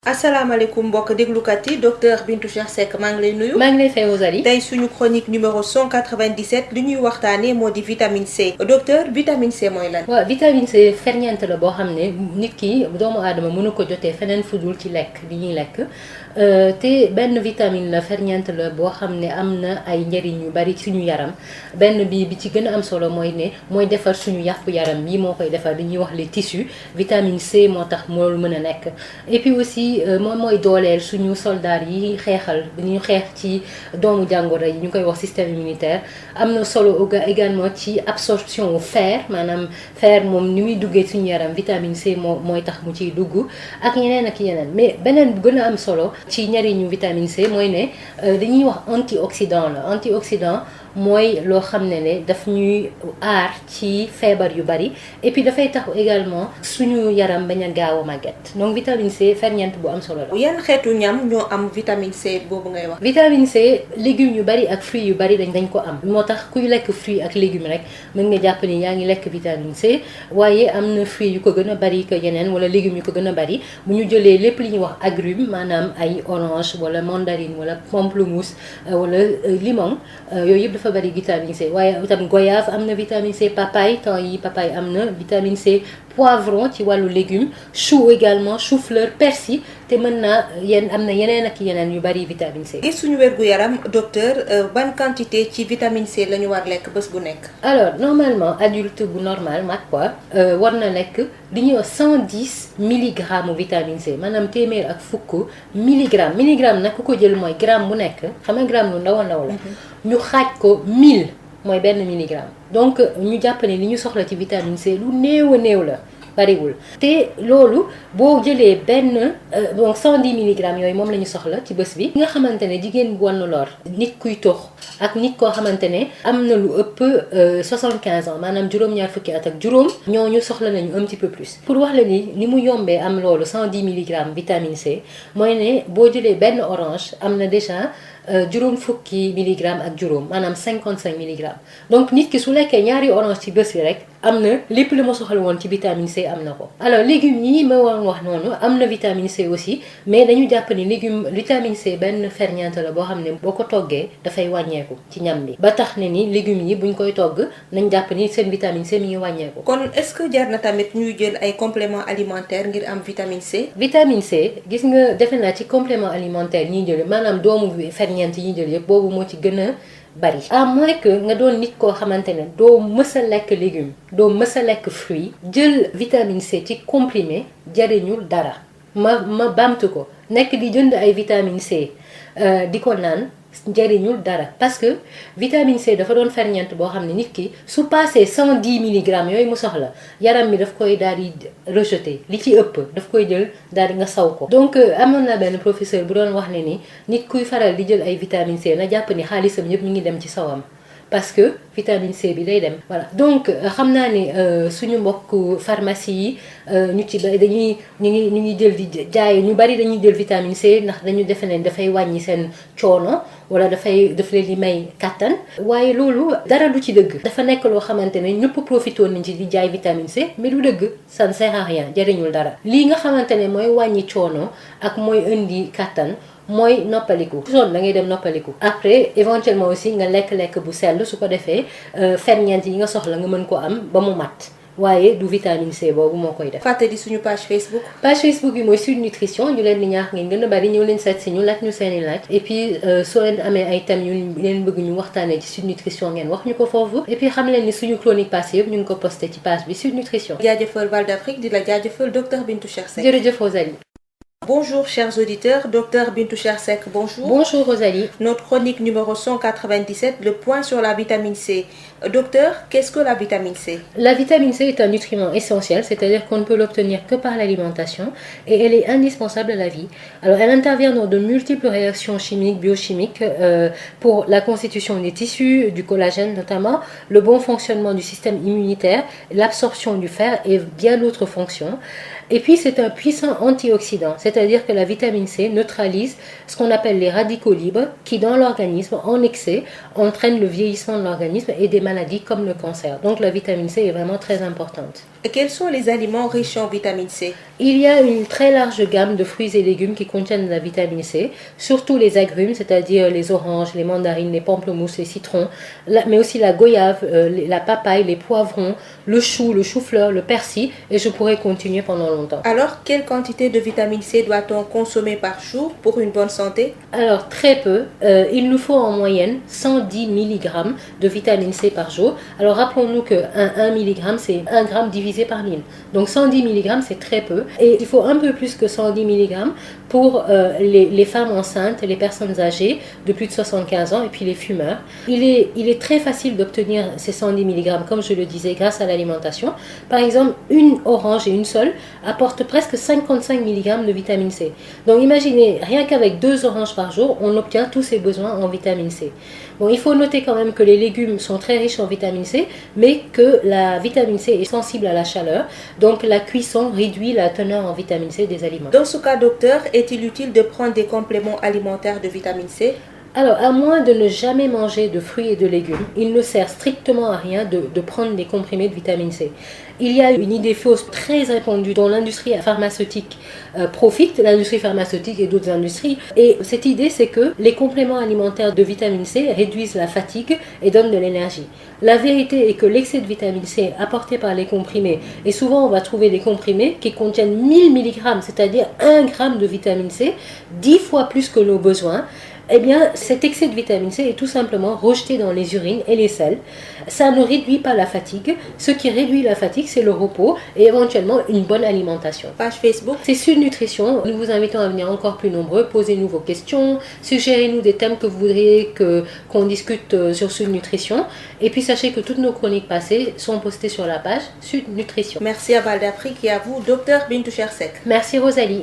asalaamaaleykum mbokk déglukat yi docteur Bintou Cheikh Seck maa ngi lay nuyu. maa ngi lay fay Rosalie. tey suñu chronique numéro 197 li ñuy waxtaanee moo di vitamine C. docteur vitamine C mooy lan. waaw vitamine C ferñeent la boo xam ne nit ki doomu aadama mënu ko jotee feneen fudul ci lekk bi ñuy lekk te benn vitamine la ferñeent la boo xam ne am na ay njëriñ yu bari suñu yaram benn bi ci gën a am solo mooy ne mooy defar suñu yàpp yaram yi moo koy defar dañuy wax les tissus vitamine C moo tax moo mën a nekk et puis aussi moom mooy dooleel suñu soldats yi xeexal dañuy xeex ci doomu jàngoro yi ñu koy wax système immunitaire am na solo également ci absorption fer maanaam fer moom ni muy duggee suñu yaram vitamine C mooy tax mu ciy dugg ak yeneen ak yeneen mais beneen bu gën a am solo ci njëriñu vitamine C mooy ne dañuy wax antioxydant la antioxydant mooy loo xam ne daf ñuy aar ci feebar yu bari et puis dafay tax également suñu yaram bañ a gaaw a màgget donc vitamine C ferñeent bu am solo la. yan xeetu ñam ñoo am vitamine C boobu ngay wax. vitamine C légumes yu bari ak fruits yu bari dañ ko am moo tax kuy lekk fruits ak légumes rek mën nga jàpp ni yaa ngi lekk vitamine C waaye am na fruits yu ko gën a bari que yeneen wala légumes yu ko gën a bari bu ñu jëlee lépp li ñuy wax agrumes maanaam ay orange wala mandarine wala pamplemousse wala limon yooyu yëpp dafa bari vitamine C waaye itam goyave am na vitamine C papaye temps yi papaye am na vitamine C poivron ci wàllu légumes chou également chou-fleur persil te mën naa am na yeneen ak yeneen yu bari vitamine C. ngir suñu wérgu yaram docteur ban quantité ci vitamine C la ñu war lekk bés bu nekk. alors normalement adulte bu normal mag quoi war na lekk li ñuy wax 110 milligrammes vitamine C maanaam téeméer ak fukk milligramme nag ku ko jël mooy gramme bu nekk xam nga gramme lu ndaw a ndaw la. ñu xaaj ko 1000 mooy benn milligramme donc ñu jàpp ne li ñu soxla ci vitamine C lu néew a néew la bariwul te loolu boo jëlee benn donc 110 milligrammes yooyu moom la ñu soxla ci bés bi. nga xamante ne jigéen bu wann lor nit kuy tox ak nit koo xamante ne am na lu ëpp 75 ans maanaam juróom-ñaar fukki at ak juróom ñooñu soxla nañu un petit peu plus. pour wax la ni mu yombee am loolu 110 milligrammes vitamine C mooy ne boo jëlee benn orange am na déjà juróom fukki milligramme ak juróom maanaam 55 milligrammes donc nit ki su lekkee ñaari orange ci bés bi rek am na lépp lu ma soxla woon ci vitamine C am na ko. alors légumes yi ma woon wax noonu am na vitamine C aussi mais dañu jàpp ni vitamine C benn ferñeent la boo xam ne boo ko toggee dafay wàññeeku ci ñam bi ba tax ne ni légumes yi buñ koy togg nañ jàpp ni seen vitamine C mi ngi wàññeeku. kon est-ce que jar na tamit ñuy jël ay compléments alimentaires ngir am vitamine C. vitamine C gis nga defe naa ci complément alimentaire ñuy jël maanaam doomu ferñeent yi ñuy jël yëpp boobu moo ci gën a bari. à moins que nga doon nit koo xamante ne doo mës a lekk légume doo mës a lekk fruit jël vitamine C ci comprimé jariñul dara ma bamtu ko nekk di jënd ay vitamine C di ko naan njëriñul dara parce que vitamine C dafa doon ferñeent boo xam ne nit ki su passé 110 milligrammes yooyu mu soxla yaram mi daf koy daal di rejeter li ci ëpp daf koy jël daal di nga saw ko. donc amoon na benn professeur bu doon wax ne ni nit kuy faral di jël ay vitamine C na jàpp ni xaalisam yëpp mi ngi dem ci sawam parce que vitamine C bi day dem. voilà donc xam naa ne suñu mbokk pharmacie yi ñu ci dañuy ñu ngi jël di jaay ñu bari dañuy jël vitamine C ndax dañu defe ne dafay wàññi seen coono wala daf leen di may kàttan waaye loolu dara du ci dëgg. dafa nekk loo xamante ne ñëpp profité nañ ci di jaay vitamine C mais du dëgg ça ne sert à rien jariñul dara lii nga xamante ne mooy wàññi coono ak mooy indi kàttan. mooy noppaliku zone da ngay dem noppaliku après éventuellement aussi nga lekk bu sell su ko defee ferñeent yi nga soxla nga mën ko am ba mu mat waaye du vitamine C boobu moo koy def. fàttali suñu page Facebook. page Facebook bi mooy Sud Nutrition ñu leen di ñaax ngeen gën a bari ñëw leen seet si ñu laaj ñu seeni laaj et puis soo leen amee ay thèmes yu leen bëgg ñu waxtaanee ci Sud Nutrition ngeen wax ñu ko foofu et puis xam leen ni suñu chronique passée yëpp ñu ngi ko posté ci page bi Sud Nutrition. jaajëfal Val d'Afrique di la jaajëfal docteur Bintou Cheikh Seck. jërëjëf Rosalie. Bonjour chers auditeurs, docteur Bintou Cheikh Seck, bonjour. Bonjour Rosalie. Notre chronique numéro 197, le point sur la vitamine C. Docteur, qu'est-ce que la vitamine C? La vitamine C est un nutriment essentiel, c'est-à-dire qu'on ne peut l'obtenir que par l'alimentation et elle est indispensable à la vie. Alors elle intervient dans de multiples réactions chimiques, biochimiques pour la constitution des tissus, du collagène notamment, le bon fonctionnement du système immunitaire, l'absorption du fer et bien d'autres fonctions. Et puis c'est un puissant antioxydant, c'est-à-dire que la vitamine C neutralise ce qu'on appelle les radicaux libres qui dans l'organisme en excès entraînent le vieillissement de l'organisme et des maladies comme le cancer. Donc la vitamine C est vraiment très importante. Et quels sont les aliments riches en vitamine C? Il y a une très large gamme de fruits et légumes qui contiennent de la vitamine C, surtout les agrumes, c'est-à-dire les oranges, les mandarines, les pamplemousses, les citrons, mais aussi la goyave, la papaye, les poivrons, le chou, le chou-fleur, le persil, et je pourrais continuer pendant longtemps. Alors, quelle quantité de vitamine C doit-on consommer par jour pour une bonne santé? Alors, très peu. Il nous faut en moyenne 110 mg de vitamine C par jour. Alors, rappelons-nous qu'un 1 mg, c'est 1 gramme divisé par 1000. Donc, 110 mg, c'est très peu. Et il faut un peu plus que 110 mg pour les femmes enceintes, les personnes âgées de plus de 75 ans et puis les fumeurs. Il est très facile d'obtenir ces 110 mg, comme je le disais, grâce à l'alimentation. Par exemple, une orange et une seule apportent presque 55 mg de vitamine C. Donc imaginez, rien qu'avec 2 oranges par jour, on obtient tous ses besoins en vitamine C. Bon, il faut noter quand même que les légumes sont très riches en vitamine C, mais que la vitamine C est sensible à la chaleur. Donc la cuisson réduit la teneur en vitamine C des aliments. Dans ce cas, docteur, est-il utile de prendre des compléments alimentaires de vitamine C? Alors, à moins de ne jamais manger de fruits et de légumes, il ne sert strictement à rien de prendre des comprimés de vitamine C. Il y a une idée fausse très répandue dont l'industrie pharmaceutique profite, l'industrie pharmaceutique et d'autres industries. Et cette idée, c'est que les compléments alimentaires de vitamine C réduisent la fatigue et donnent de l'énergie. La vérité est que l'excès de vitamine C apporté par les comprimés, et souvent on va trouver des comprimés qui contiennent 1000 mg, c'est-à-dire 1 gramme de vitamine C, 10 fois plus que nos besoins. Eh bien, cet excès de vitamine C est tout simplement rejeté dans les urines et les selles. Ça ne réduit pas la fatigue. Ce qui réduit la fatigue, c'est le repos et éventuellement une bonne alimentation. Page Facebook. C'est Sud Nutrition. Nous vous invitons à venir encore plus nombreux. Posez-nous vos questions. Suggérez-nous des thèmes que vous voudriez qu'on discute sur Sud Nutrition. Et puis, sachez que toutes nos chroniques passées sont postées sur la page Sud Nutrition. Merci à Val d'Afrique et à vous, docteur Bintou Chersek. Merci Rosalie.